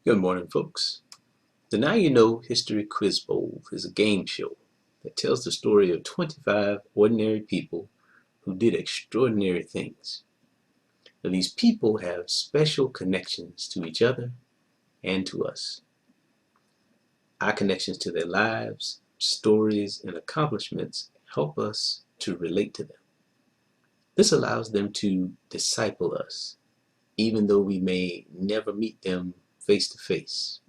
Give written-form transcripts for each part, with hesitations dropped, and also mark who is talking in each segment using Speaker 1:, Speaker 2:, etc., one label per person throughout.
Speaker 1: Good morning, folks. The Now You Know History Quiz Bowl is a game show that tells the story of 25 ordinary people who did extraordinary things. Now, these people have special connections to each other and to us. Our connections to their lives, stories, and accomplishments help us to relate to them. This allows them to disciple us, even though we may never meet them face to face.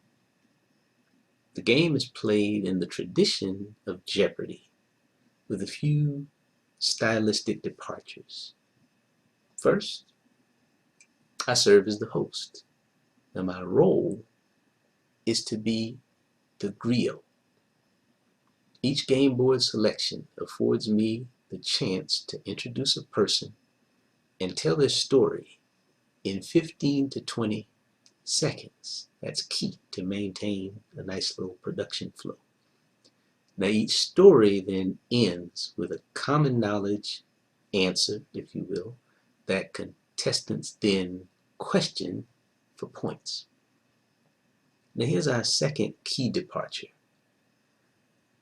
Speaker 1: The game is played in the tradition of Jeopardy, with a few stylistic departures. First, I serve as the host, and my role is to be the griot. Each game board selection affords me the chance to introduce a person and tell their story in 15 to 20 seconds. That's key to maintain a nice little production flow. Now each story then ends with a common knowledge answer, if you will, that contestants then question for points. Now here's our second key departure.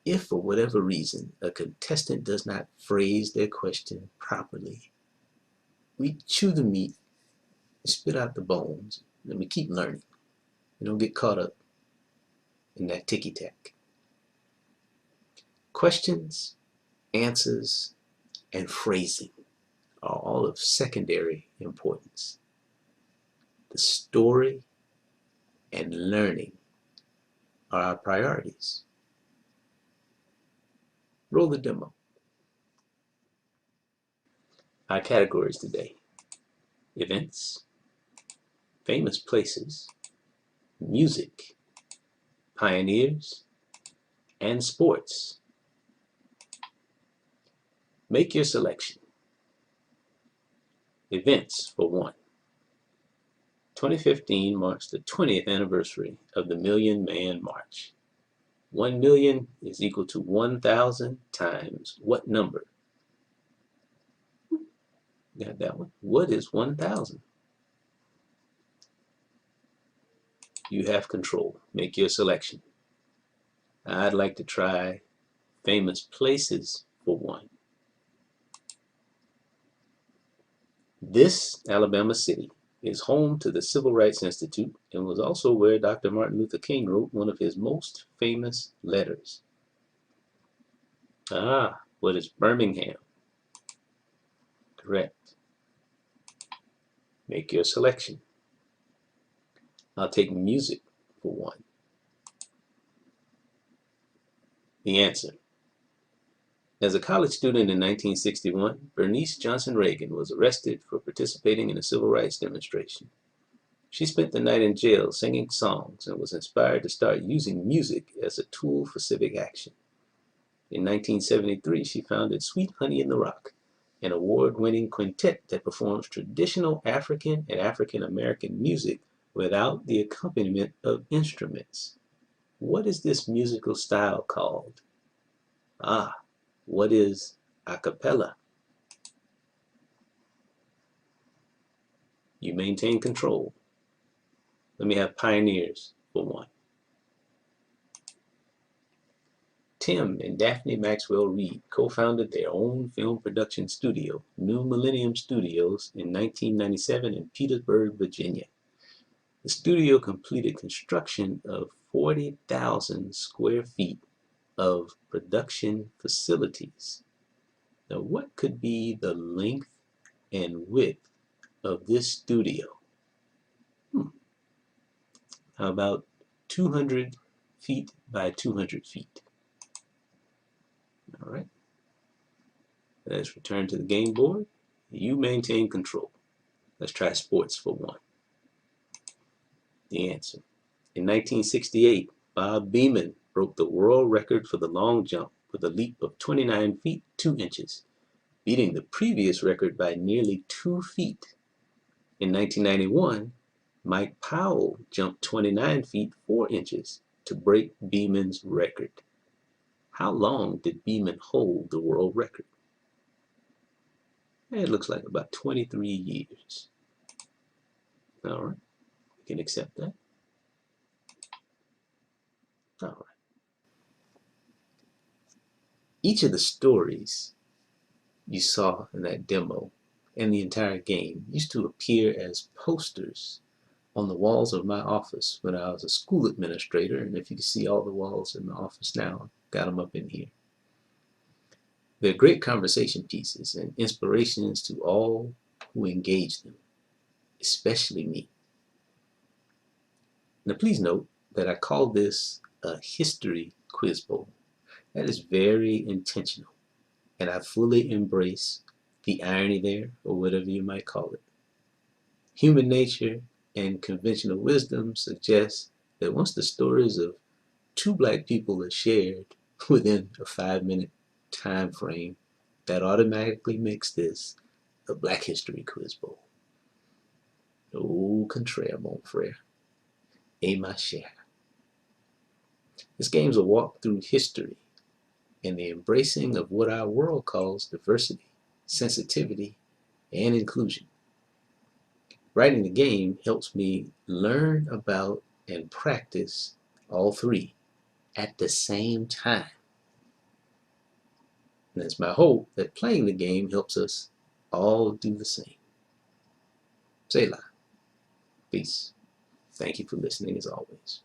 Speaker 1: If for whatever reason a contestant does not phrase their question properly, we chew the meat, spit out the bones, and we keep learning. We don't get caught up in that ticky-tack. Questions, answers, and phrasing are all of secondary importance. The story and learning are our priorities. Roll the demo. Our categories today: events, famous places, music, pioneers, and sports. Make your selection. Events for one. 2015 marks the 20th anniversary of the Million Man March. 1 million is equal to 1,000 times what number? Got that one? What is 1,000? You have control. Make your selection. I'd like to try famous places for one. This Alabama city is home to the Civil Rights Institute and was also where Dr. Martin Luther King wrote one of his most famous letters. What is Birmingham? Correct. Make your selection. I'll take music for one. The answer. As a college student in 1961, Bernice Johnson Reagan was arrested for participating in a civil rights demonstration. She spent the night in jail singing songs and was inspired to start using music as a tool for civic action. In 1973, she founded Sweet Honey in the Rock, an award-winning quintet that performs traditional African and African American music without the accompaniment of instruments. What is this musical style called? What is a cappella? You maintain control. Let me have pioneers for one. Tim and Daphne Maxwell Reid co-founded their own film production studio, New Millennium Studios, in 1997 in Petersburg, Virginia. The studio completed construction of 40,000 square feet of production facilities. Now, what could be the length and width of this studio? How about 200 feet by 200 feet? All right. Let's return to the game board. You maintain control. Let's try sports for one. The answer. In 1968, Bob Beamon broke the world record for the long jump with a leap of 29 feet 2 inches, beating the previous record by nearly 2 feet. In 1991, Mike Powell jumped 29 feet 4 inches to break Beamon's record. How long did Beamon hold the world record? It looks like about 23 years. All right, we can accept that. Each of the stories you saw in that demo and the entire game used to appear as posters on the walls of my office when I was a school administrator, and if you can see all the walls in my office now, got them up in here. They're great conversation pieces and inspirations to all who engage them, especially me. Now please note that I call this a history quiz bowl. That is very intentional, and I fully embrace the irony there, or whatever you might call it. Human nature and conventional wisdom suggest that once the stories of two black people are shared within a 5-minute time frame, that automatically makes this a Black History Quiz Bowl. Au contraire, mon frère, et ma chère. This game is a walk through history and the embracing of what our world calls diversity, sensitivity, and inclusion. Writing the game helps me learn about and practice all three at the same time. And it's my hope that playing the game helps us all do the same. Say la. Peace. Thank you for listening as always.